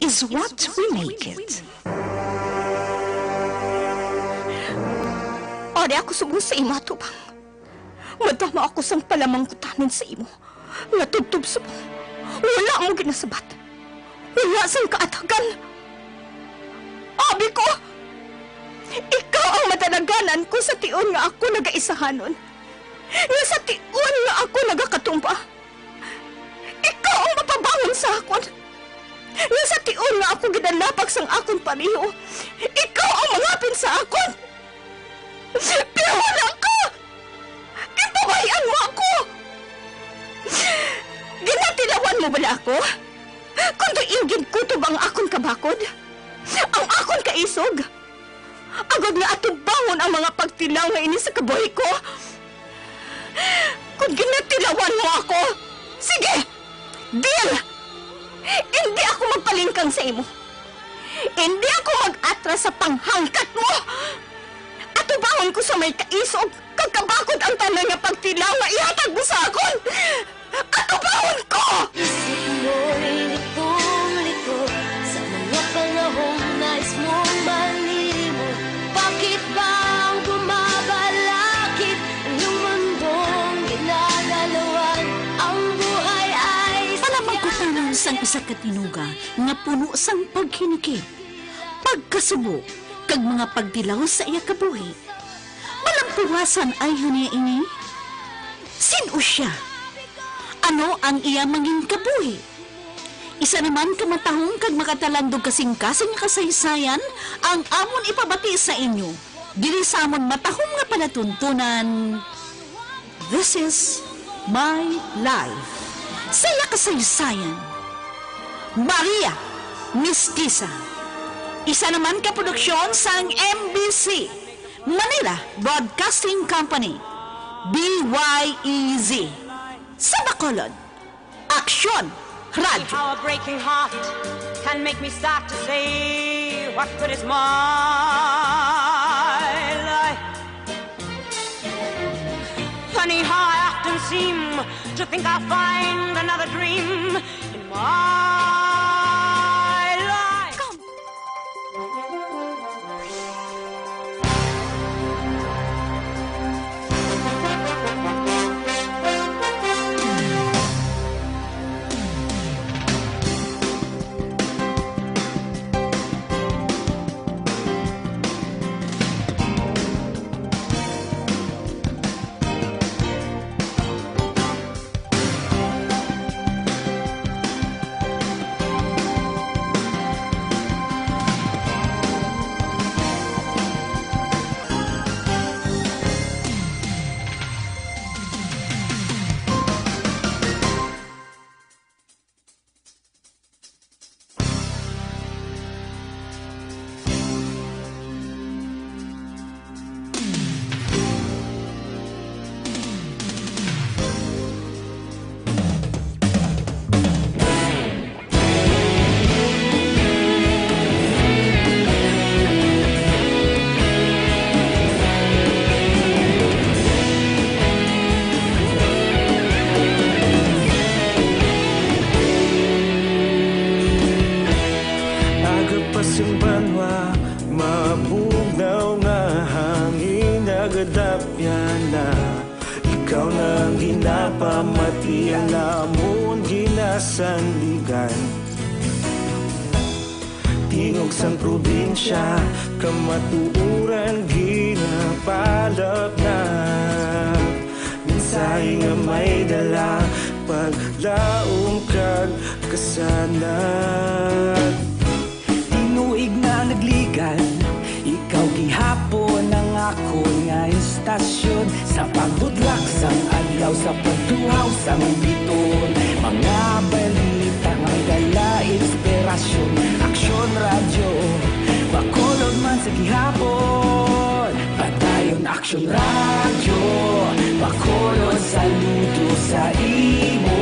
is what we make it. Ori ako subo sa imo, Tubang. Madama ako sang palamang kutamin sa imo. Nga tubtub subo. Wala mo ginasabat. Wala sang kaatagan. Abi ko! Ikaw ang matalaganan ko sa tion nga ako nagaisahanon. Nga sa tion nga ako nagakatumba. Ikaw ang mapabangon sa akon. Nga sa tion nga ako ginalapag sang akon pariho. Ikaw ang mangapin sa akon. Pero wala ka! Ipabayan mo ako! Ginatilawan mo bala ako? Kung do'ing kutob ang akon kabakod? Ang akon kaisog? Agad nga atubangon ang mga pagtilaw nga ini sa kabuhi ko? Kung ginatilawan mo ako, sige! Deal! Hindi ako magpalingkang sa imo. Hindi ako mag-atras sa panghangkat mo! Atubangon ko sa may kaisog, kagkabakod ang tanan nga pagtilaw nga ihatag mo sa akon! Atubangon ko! Isip mo'y litong-lito sa mga panahong nais mong malimot. Bakit ba ang bumabalakid ang iyong mundong ginagalawan? Ang buhay ay Palamagkutanan sang isa katinuga nga puno sang paghinikip, pagkasubo, kag mga pagdilaw sa iya kabuhi. Malampuwasan ay haniya ini? Sino siya? Ano ang iya mangin kabuhi? Isa naman kamatahong kag makatalandog kasing-kasing nga kasaysayan ang amon ipabati sa inyo. Dili sa amon matahong nga palatuntunan. This is my life. Saya kasaysayan. Maria Mestiza. Isa naman ka produksyon sang MBC, Manila Broadcasting Company, BYEZ. Sa Bacolod, Aksyon Radio. How a breaking heart can make me start to say, what good is my life? Funny how I often seem to think I'll find another dream in my life. Come! Pasimbanwa, mabugnaw nga hangin nagadapya na. Ikaw nang ginapamati, alamon ginasandigan. Tingog sang probinsya, kamatuuran ginapalap na. Minsay nga may dala, paglaong kag kasanat. Tinuig na nagligan, ikaw gihapon ang ako nga istasyon. Sa pagbudlak sang adlaw, sa pagtuhaw sang biton. Mga balita nga dala inspirasyon. Aksyon radyo, Bacolod man sa gihapon. Patayon Aksyon radyo, Bacolod saludo sa imo.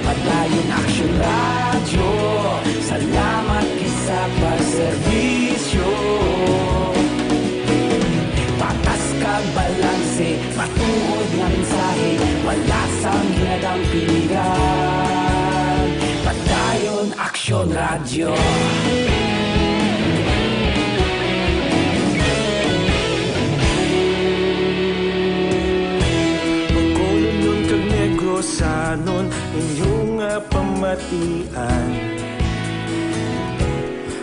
Patayon Aksyon radyo, salamat sa pagserbisyo. Patas kag balanse, matuod nga mensahe, wala sang ginadampingan. Patayon Aksyon Action Radio. Magkulunyon kag negrosanon inyong pamatian.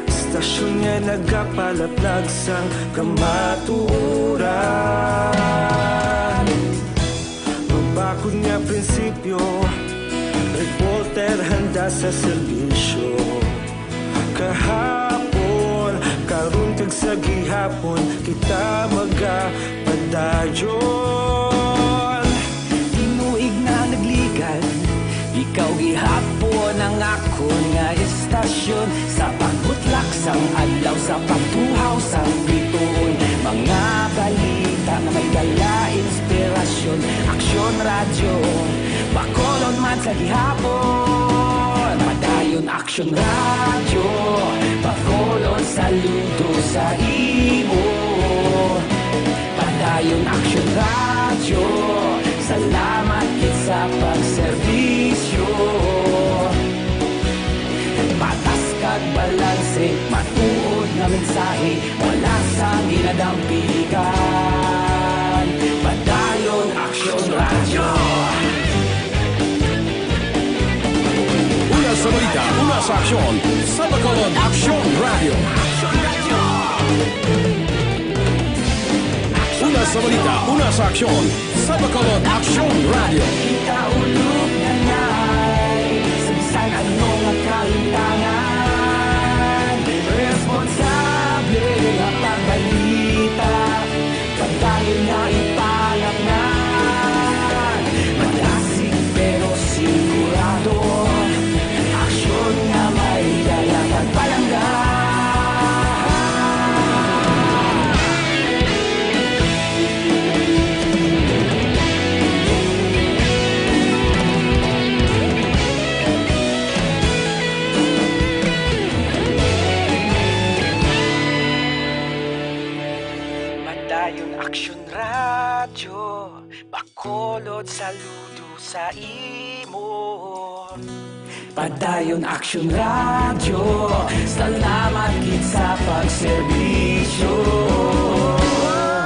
Istasyon nga nagapalaplag sang kamatuuran. Magbakod nga prinsipyo, reporter handa sa serbisyo. Kahapon, karon kag sa gihapon, kita magapadayon. Tinuig na nagligan, ikaw gihapon ang akon nga istasyon. Sa pagbutlak sang adlaw, sa pagtuhaw sang bituon, mga balita na may dala inspirasyon. Action Radio, bakolon man sa gihapon. Padayon Action Radio, bakolon saludo sa imo. Padayon Action Radio, salamat kit sa pagserbisyo. Patas kag balanse, matuod na mensahe, wala sa ginadampigan. Padayon Action Radio. Una sa balita, una sa aksyon, sa Bacolod Action Radio. Una sa balita, una sa aksyon, sa Bacolod Action Radio. Kita ulog na na'y sabisan anong nakalintangan. Responsable na pagbalita, pagdayon na ipanaknan. Malasig pero sigurado, aksyon na may dala pagpalanggan. Padayon Action Radio, bakolod saludo sa imo. Padayon Action Radio, salamat kit sa pagserbisyo.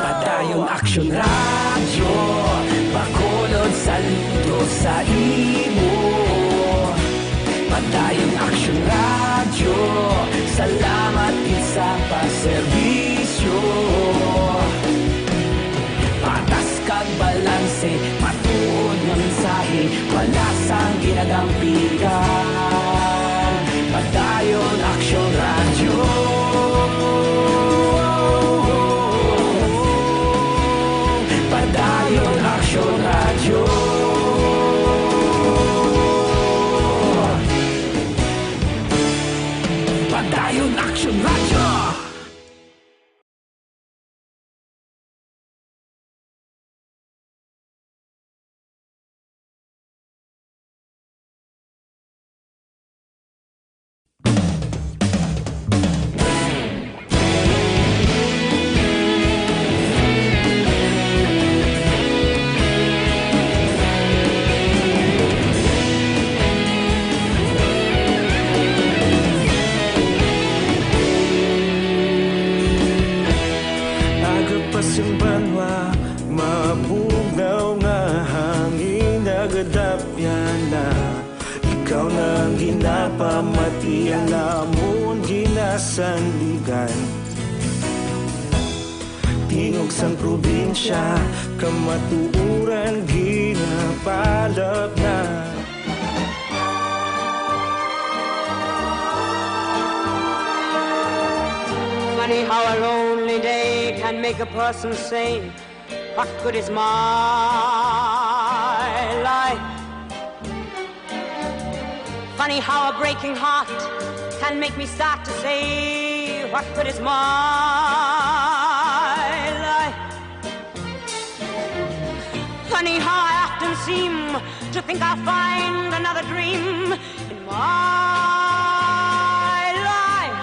Padayon Action Radio, bakolod saludo sa imo. Padayon Action Radio, salamat kit sa pagserbisyo. Patas kag balanse, matuod nga mensahe, wala sang ginadampigan. Padayon Action Radio. Padayon Action Radio. Padayon Action Radio. Yung banwa, mabugaw nga hangin nagadapyan na. Ikaw na ang ginapamatian namon ginasandigan. Tingog sang probinsya, kamatuuran ginapalap na. Funny how a lonely day can make a person sane. What good is my life? Funny how a breaking heart can make me start to say, what good is my life? Funny how I often seem to think I'll find another dream in my life.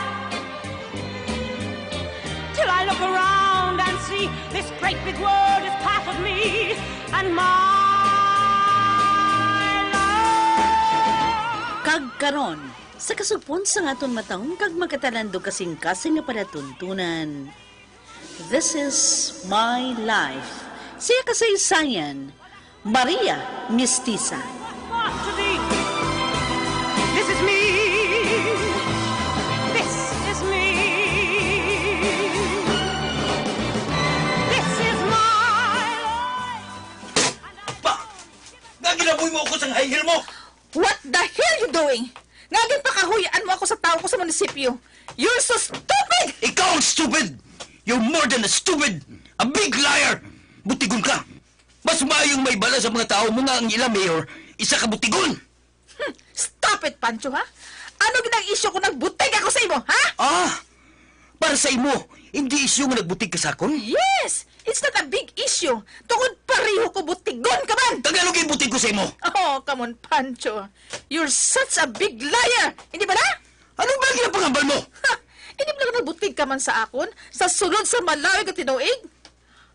Till I look around and see this great big world is part of me and my life. Kagkaron Sa kasupon sa ngaton mataong kag magkatalandog kasing-kasing nga palatuntunan. This is my life. Siya kasaysayan, Maria Mestiza. Not to be. This is me. This is me. This is my life. Pa! Nga ginaboy mo ako sa high heel mo! What the hell you doing? Ngagin pa kahuyaan mo ako sa tao ko sa munisipyo. You're so stupid! Ikaw ang stupid! You're more than a stupid! A big liar! Butigon ka! Mas maayong may bala sa mga tao mo nga ang ila mayor, isa ka butigon! Stop it, Pancho, ha? Ano ginang isyo kung nagbutig ako sa imo, ha? Ah! Para sa imo, hindi isyu nga nagbutig ka sa akon? Yes! It's not a big issue. Tungod pareho ko butigon ka man! Tagalog yung butig ko sa imo! Oh, come on, Pancho. You're such a big liar! Hindi ba na? Anong ba ginapangambal mo? Ha! Hindi ba na nagbutig ka man sa akon? Sa sulod sa malawig at tinuig?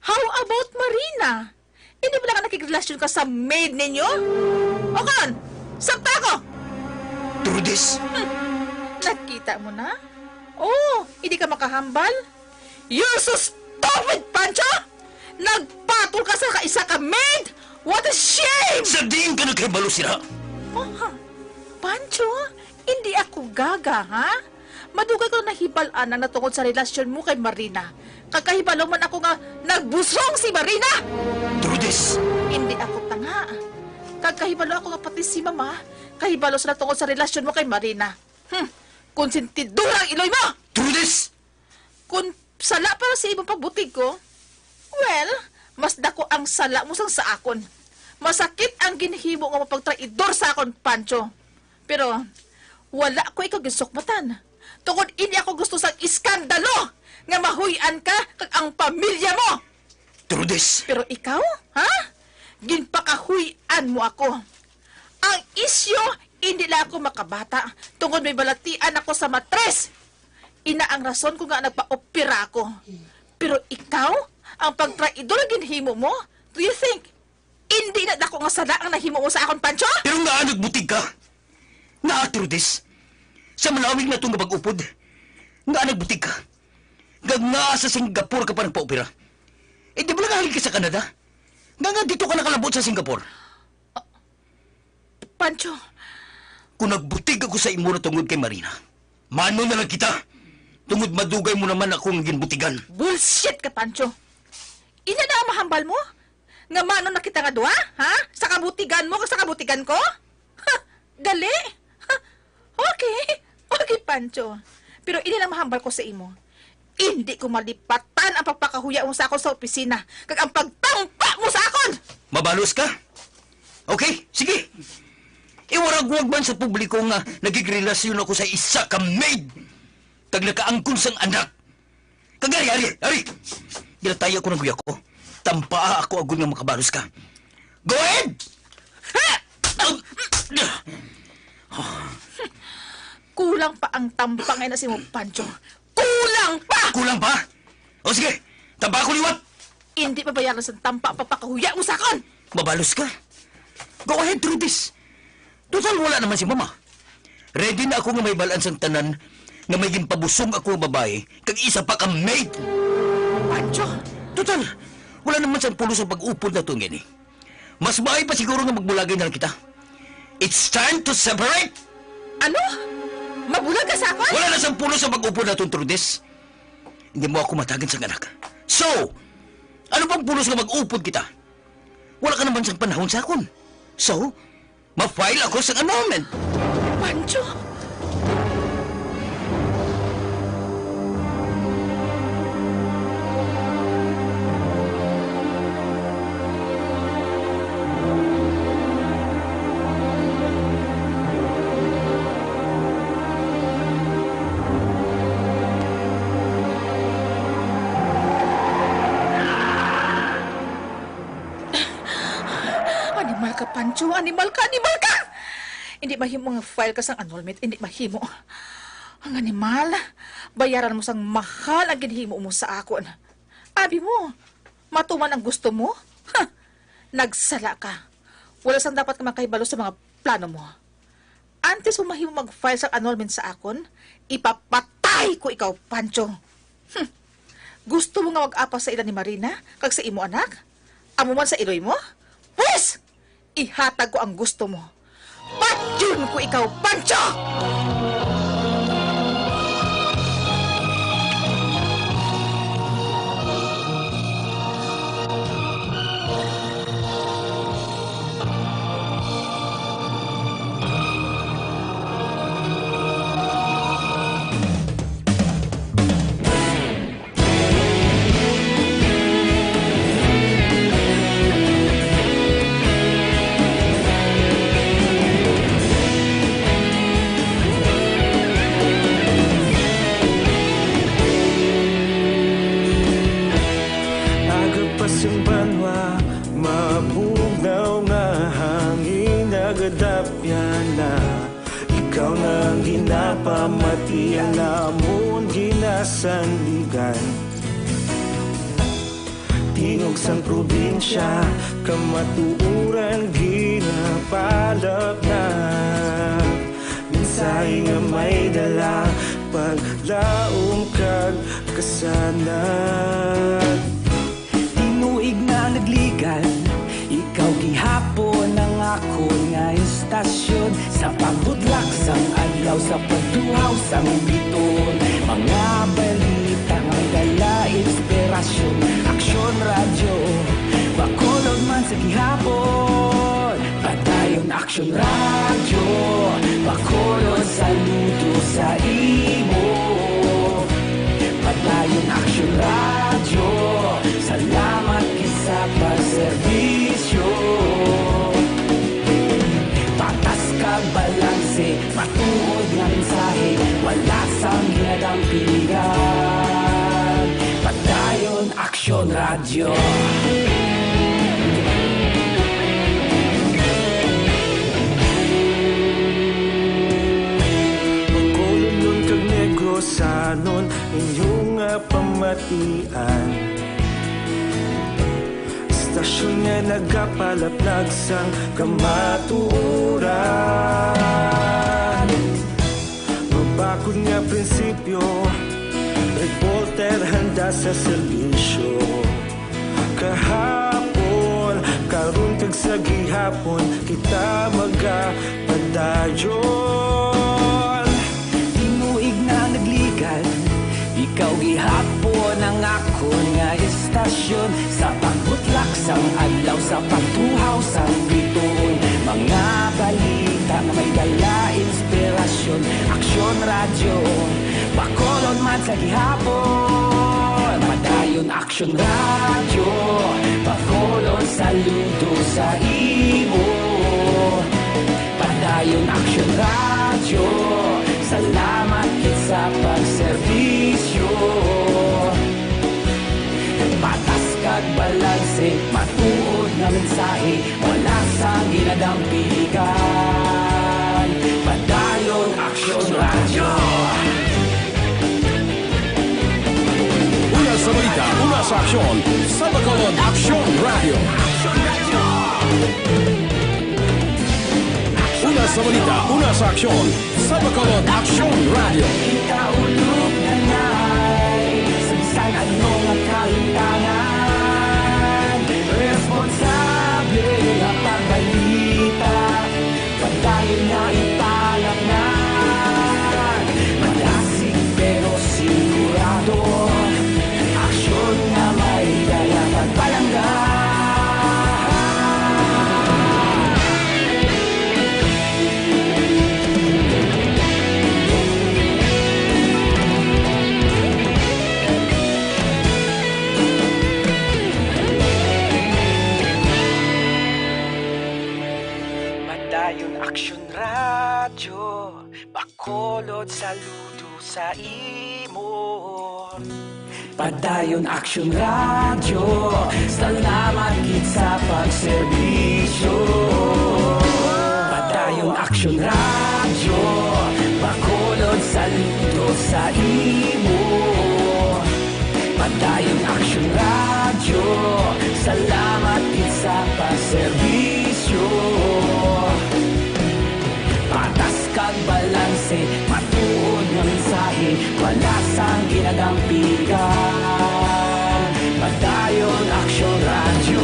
How about Marina? Hindi ba na nakikrelasyon ka sa maid ninyo? O kan? Sakta ako! Trudis! Nakita mo na? Oh, hindi ka makahambal? You're so stupid, Pancho! Nagpatol ka sa kaisa ka maid! What a shame! Sa diin ka nagkibalo sila! Oh, ha? Pancho, hindi ako gaga, ha? Madugay ko nahibalaan na natungkol sa relasyon mo kay Marina. Kakahibalo man ako nga nagbusong si Marina! Trudis! Hindi ako tanga. Kakahibalo ako nga pati si Mama. Kahibalo sila tungkol sa relasyon mo kay Marina. Konsentidura ang iloy mo! Trudis! Kung sala para sa ibang pagbutig ko, well, mas dako ang sala mo sang sa akon. Masakit ang ginhimo nga mapagtraidor sa akon, Pancho. Pero, wala ko ikaw gisukmatan. Tungkol hindi ako gusto sang iskandalo nga mahuyan ka kag ang pamilya mo. Trudis! Pero ikaw, ha? Ginpakahuyan mo ako. Ang isyo, hindi lang ako makabata. Tungkol may balatian ako sa matres. Ina ang rason kung nga nagpa-opera ako. Pero ikaw, ang pagtraidor ang ginhimo mo, do you think, hindi na dako nga sala ang nahimo mo sa akon, Pancho? Pero nga nagbutig ka! Nga, Trudis! Sa malawig na itong kapag-upod, nga nagbutig ka. Nga sa Singapore ka pa nagpa-opera. Eh, di ba nangahalik ka sa Canada? Nga dito ka nakalabot sa Singapore. Pancho, Kung nagbutig ako sa imo na tungod kay Marina, mano na lang kita. Tungod madugay mo naman ako ang ginbutigan. bullshit ka, Pancho. Ina na ang mahambal mo? Nga mano na kita nga duha, ha? Sa kabutigan mo, sa kabutigan ko? Ha? Gali? Ha? Okay. Okay, Pancho. Pero ini lang mahambal ko sa imo. Hindi ko malipatan ang pagpakahuya mo sa akon sa opisina. Kag ang pagtampa mo sa akon! Mabalos ka? Okay, sige. Iwaragwag man sa publiko nga nagigrelasyon ako sa isa ka maid. Kag nakaangkon sang anak. Kag ari. Ginataya ko ng guya ko. Tampaa ako agad nga makabalos ka. Go ahead! Kulang pa ang tampang ay na si mo, Pancho. Kulang pa! Kulang pa? O sige, tamba ako liwat. Hindi pa bayaran sa tampa ang pagpakahuya mo sa akon! Mabalos ka. Go ahead, Trudis. Total, wala naman si Mama. Ready na ako nga may balans ang tanan nga may ginpabusong ako nga babae kag isa pa ka maid. Pancho! Total, wala naman siyang pulo sa pag-upod na itong gini. Mas maay pa siguro nga magbulagay na lang kita. It's time to separate! Ano? Mabulag ka sa akon? Wala na siyang pulo sa pag-upod na itong Trudis. Hindi mo ako matagan sa anak. So, ano bang pulos nga mag-upod kita? Wala ka naman siyang panahon sa akon. So, ma-file ako sa annulment. Pancho! Animal ka, Pancho! Animal ka! Animal ka! Hindi mahimo nga file ka sang annulment. Hindi mahimo. Ang animal, bayaran mo sang mahal ang ginhimo mo sa akon. Abi mo, matuman ang gusto mo? Ha! Nagsala ka. Wala sang dapat ka makahibalo sa mga plano mo. antes umahimo mag-file sa annulment sa akon, ipapatay ko ikaw, Pancho. Gusto mo nga mag-apa sa ila ni Marina, kag sa imo anak? Amo man sa iloy mo? Pwes! Ihatag ko ang gusto mo. Patyun ko ikaw, Pancho! Yung banwa, mabugnaw nga hangin nagadapyan na. Ikaw nang ginapamatian namon ginasandigan. Tingog sang probinsya, kamatuuran ginapalap na. Minsay nga may dala, paglaong kag kasanan. Tinuig na nagligan, ikaw gihapon ang ako nga istasyon. Sa pagbudlak sang adlaw, sa pagduhaw sang biton. Mga balita nga dala inspirasyon. Aksyon radyo, bakolog man sa gihapon. Padayon aksyon radyo, bakolog saludo sa imo. Padayon aksyon radyo, salamat kisa pagserbisyo. Patas kag balanse, matuod nga mensahe, wala sang ginadang piligan. Padayon aksyon radyo. Magkulong nun kag negosanon, inyong pamatian. Stasyon nga nagapalaplag sang kamatuuran. Mabakod nga prinsipyo, reporter handa sa serbisyo. Kahapon, karon kag sa gihapon, kita magapadayon. Tinuig na nagligan, ikaw gihapon ang ako nga istasyon. Sa pagbutlak sang adlaw, sa pagtuhaw sang biton. Mga balita na may dala inspirasyon. Aksyon radyo, bakolon man sa gihapon. Padayon aksyon radyo, bakolon saludo sa imo. Padayon aksyon radyo, salamat kit sa pagserbisyo. Patas kag balanse, matuod nga mensahe, wala sang ginadang piligan. Padayon aksyon radyo. Una sa balita, una sa aksyon, sa Bacolod Aksyon Radio. Una sa balita, una sa aksyon, sa Bacolod Aksyon Radio. Ikaulog na na'y sabisan ano nga kahintangan. Responsable nga pagbalita, padayon na ipalangnan. Malasig pero sigurado, aksyon nga may dala magpalanggan. Padayon aksyon radyo, bakolod saludo sa imo. Padayon aksyon radyo, salamat gid sa pagserbisyo. Padayon aksyon radyo, bakolod saludo sa imo. Padayon aksyon radyo, salamat gid sa pagserbisyo. Patas ka dalampigan. Padayon Aksyon Radio.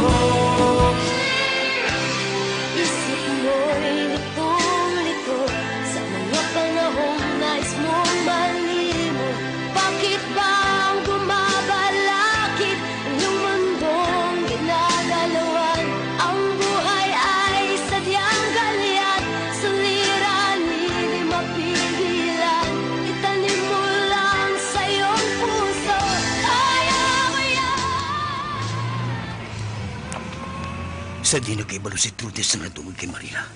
Isip mo'y litong-lito sa mga panahong nais mong malimot. Bakit bang bumabalakid ang iyong mundong ginagalawan? Ang buhay ay sadyang galyat, suliranin di mapigilan. Itanim mo lang sa iyong puso, kaya mo yan. Sa di nagkaibalo si Trudes na natungod kay Marina.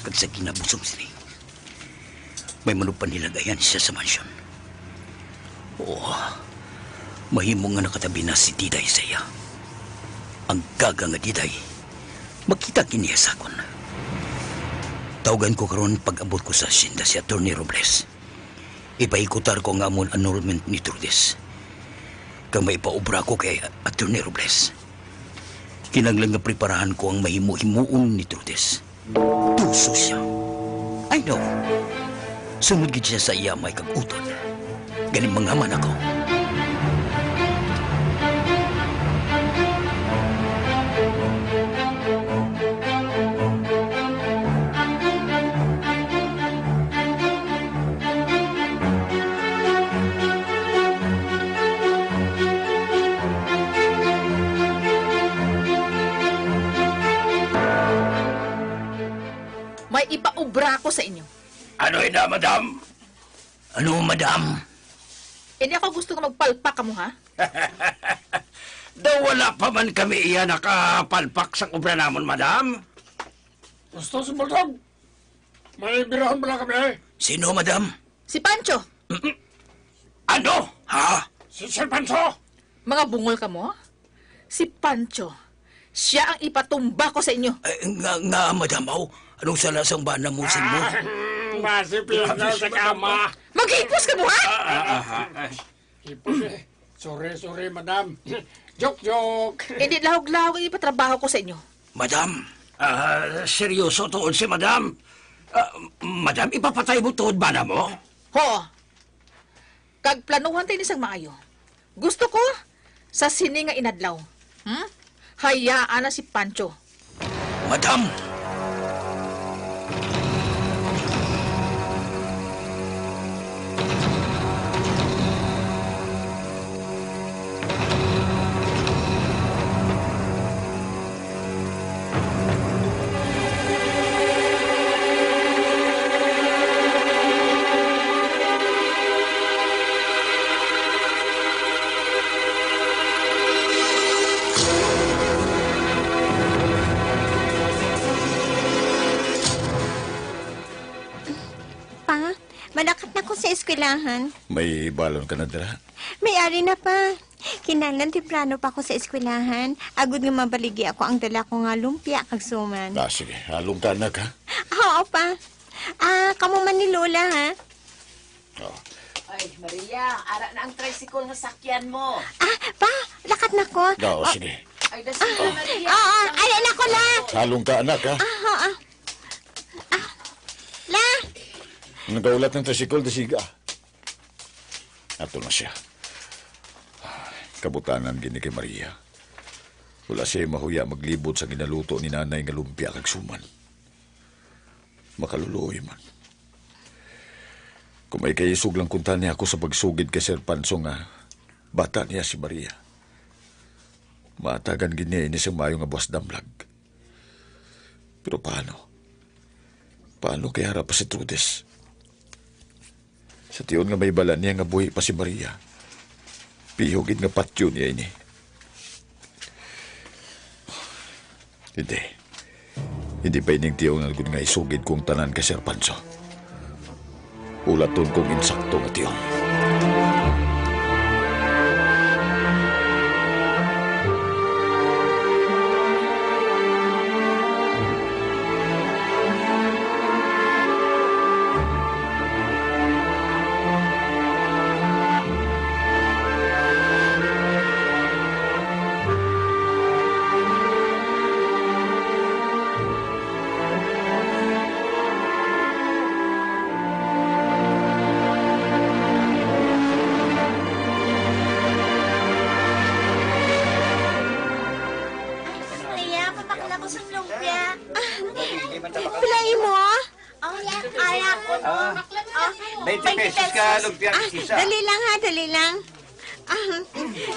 Kag sa kinabusong sila. May manupan nilagayan siya sa mansyon. Oo, mahimo nga nakatabi na si Diday sa iya. Ang gaga nga Diday, makita kiniya sa akon. Tawagan ko karon pag-abot ko sa asyenda si Atty. Robles. Ipaikutar ko nga amon annulment ni Trudes. Kang may paubra ko kay Atty. Robles. Kinanglang nga preparahan ko ang mahimu-himuon ni Trudes. Tuso siya. I know. Sunod gid siya sa iya may kag-utod. Galing manghaman ako. May ipaubra ko sa inyo. Ano na, madam? Ano, madam? Hindi ako gusto nga magpalpak ka mo, ha? Daw wala pa man kami iya nakapalpak sa obra namon, madam. Gusto si Bulldog. May birahan ba lang kami? Sino, madam? Si Pancho. Ano? Ha? Si Sir Pancho. Mga bungol ka mo? Si Pancho. Siya ang ipatumba ko sa inyo. Nga, madam, aw. Anong salasang ba na mo mo? Masipil na sa kama. Maghipos ka mo, ha? Ipos eh. Sorry, madam. Joke. Hindi lahog-lahog ang ipatrabaho ko sa inyo. Madam, Seryoso tuod si madam. Madam, ipapatay mo tuod ba na mo? Ho. Kag planuhan tayo nisang maayo. Gusto ko sa sini nga inadlaw. Hayaan na si Pancho. madam! Pa, malakat na ko sa eskwelahan. May balon ka na dira? May-ari na pa. Kinahanglan temprano pa ako sa eskwelahan. Agud nga mabaligi ako ang dala ko nga lumpia kag suman. Sige. Halong ka na ka. Oo pa. Kamo man ni Lola, ha? Ay, Maria, ara na ang tricycle nga sakyan mo. Pa, lakat na ko. Sige. Ay, dasig na, Maria. Oo, ala na ko, La. Halong ka anak, ha? La. Nagaulat ng tricycle, dasiga. Ato na siya. Kabutanan gini kay Maria. Wala siya mahuya maglibot sa ginaluto ni nanay nga lumpia kag suman. Makaluluoy man. Kung may kaisog lang kunta niya ako sa pagsugid kay Sir Panso nga bata niya si Maria. Matagan gini ni sa mayo nga buwas damlag. Pero paano? Paano kaya harap pa si Trudes? Sa tiyon nga may bala niya nga buhi pa si Maria. Pihugid nga patyo niya ini. Hindi pa ining tiyo nga nga isugid kong tanan kay Sir Panso. Ulaton kong insakto nga tiyo. 20 pesos ka, lumpia, isa. Dali lang ha, dali lang.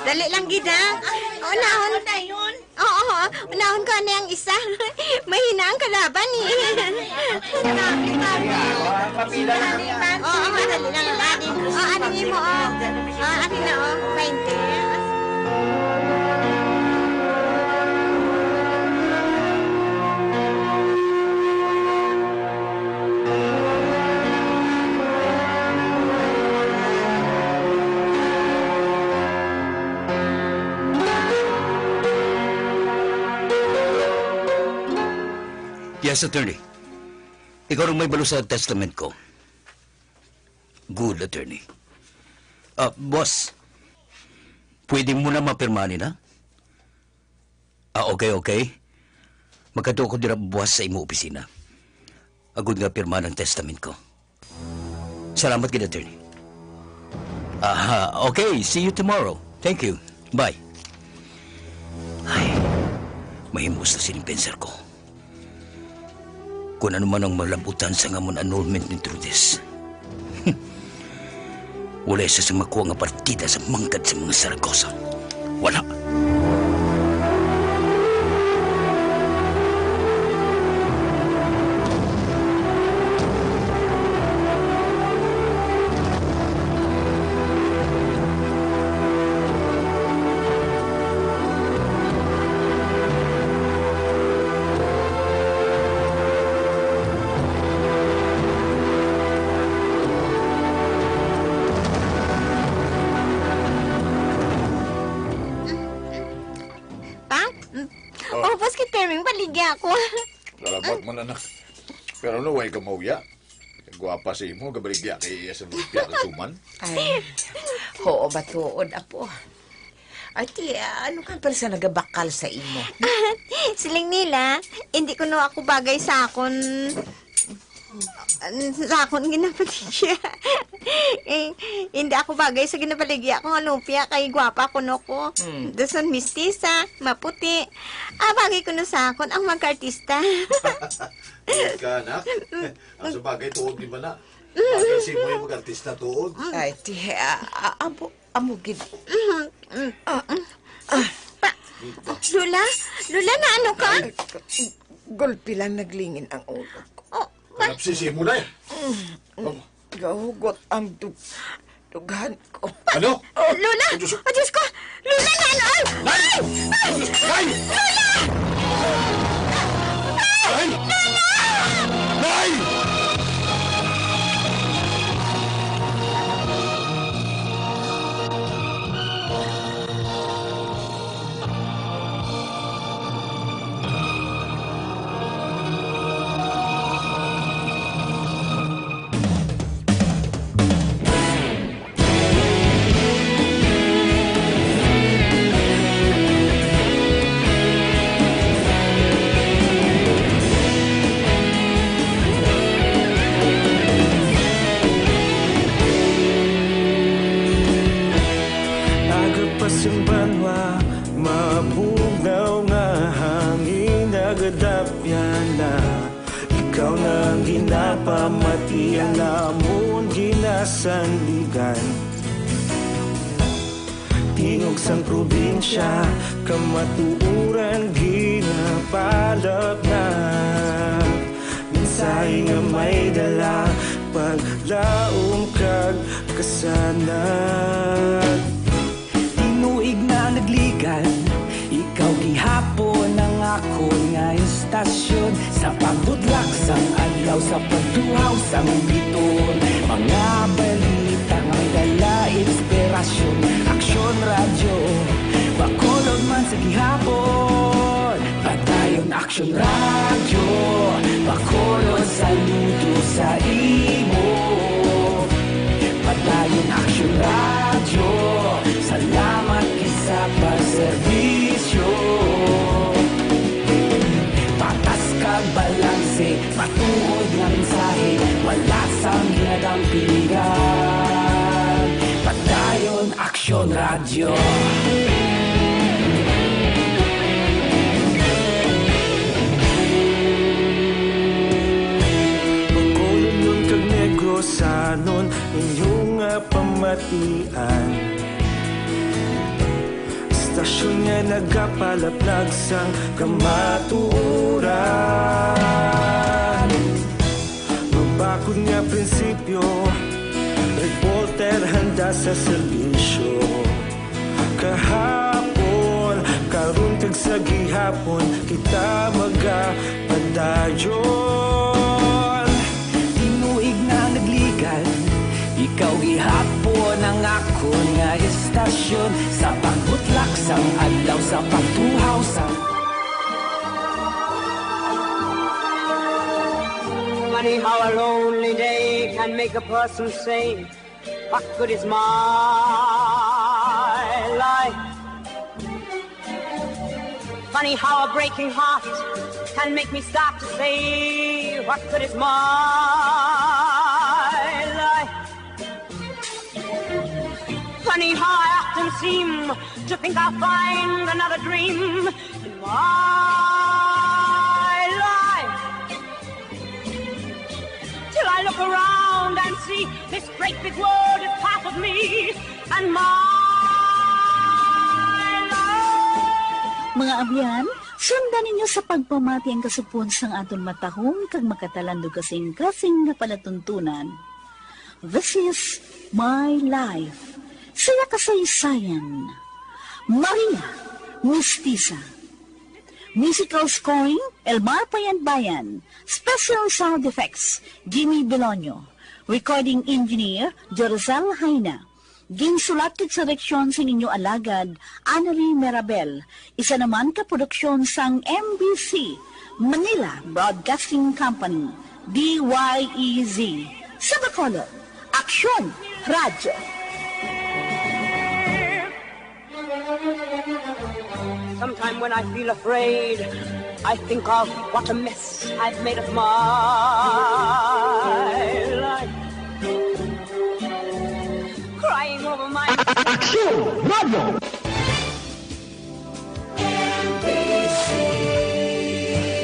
Dali lang gid ha. Unahon na yun. Oo, unahon ko na yung isa. Mahina ang kalaban eh. Papila lang yan. Oo, dali lang ang atin. Anin mo, atin na 20. Yes, attorney. Ikaw rin may balo sa testament ko. Good, attorney. Boss. Pwede mo na mapirmanin, ha? Okay. Magkatuo ko dira buwas sa imo opisina. Agud nga pirma ng testament ko. Salamat kid, attorney. Okay. See you tomorrow. Thank you. Bye. Ay, mahimos na sinimpenser ko. Kung ano man ang malabutan sa ngamon annulment ni Trudis. Wala siya sa makuha nga partida sa mangkad sa mga Saragosa. Wala. Ako. Salamat man, anak. Pero no, way ka mauya. Guwapa sa imo, gabaligya kay iya sa lumpia kasuman. Ay, oo ba tuod, apo? Ati, ano ka pala sa nagabakal sa imo? Siling nila, hindi ko no ako bagay sa akon. Sa akon ginapaligya. Hindi ako bagay sa ginapaligya ko nga lumpia kay gwapa ko no ko. Dason mistisa, maputi. Bagay ko no sa akon ang mag-artista. Tuod ka, anak. Ang sa bagay, tuod di ba na? Bagay si mo yung mag-artista tuod. Ay, ti, amugid. Lula na ano ka? Gulpi lang naglingin ang ulo ko. Napsisi mo na eh. Gahugot ang dughan ko. Ano? Lula! Diyos ko! Lula na ano? Nay! Nay! Nay! Nay! Banwa, mapugaw nga hangin nagadapyan na. Ikaw na ang ginapamati ang namon ginasandigan. Tingog sang probinsya, kamatuuran ginapalap na. Minsay nga may dala, paglaom kag kasanag. Tinuig na nagligan, ikaw gihapon ang ako nga istasyon. Sa pagbudlak sang adlaw, sa pagduhaw sang biton. Mga balita nga dala inspirasyon. Aksyon radyo, bakolod man sa gihapon. Padayon aksyon radyo, bakolod saludo sa imo. Padayon aksyon radyo, salamat kisa pagserbisyo. Patas kag balanse, matuod nga mensahe, wala sang ginadang piligan. Padayon aksyon radyo. Bacolod nun kag Negros Sanon, inyong pamatian. Istasyon nga nagapalaplag sang kamatuuran. Magbakod nga prinsipyo, reporter handa sa serbisyo. Kahapon, karuntag sa gihapon, kita magapadayon. Tinuig na nagligan, ikaw gihapon ang ako nga istasyon. Sa pagbutlak sang adlaw, sa pagtuhaw sa Funny how a lonely day can make a person say, what good is my life? Funny how a breaking heart can make me start to say, what good is my life? Funny how I often seem to think I'll find another dream in my life. Till I look around and see this great big world is part of me and my life. Mga abyan, sundan ninyo sa pagpamati ang kasupon sang aton matahong kag makatalandog kasing-kasing na palatuntunan. This is my life. Saya kasaysayan. Maria Mestiza. Musical scoring, Elmar Payanbayan. Special sound effects, Jimmy Belonio. Recording engineer, Jerzel Haina. Ginsulat kit sa direksyon sa ninyo alagad, Annelie Merabel. Isa naman ka produksyon sang MBC, Manila Broadcasting Company, DYEZ. Sa Bacolod, Aksyon Radyo. Sometime when I feel afraid, I think of what a mess I've made of my life. Crying over my... Aksyon Radio!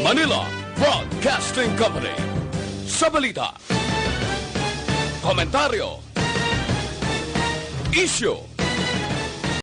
Manila Broadcasting Company. Sa balita, komentaryo, issue,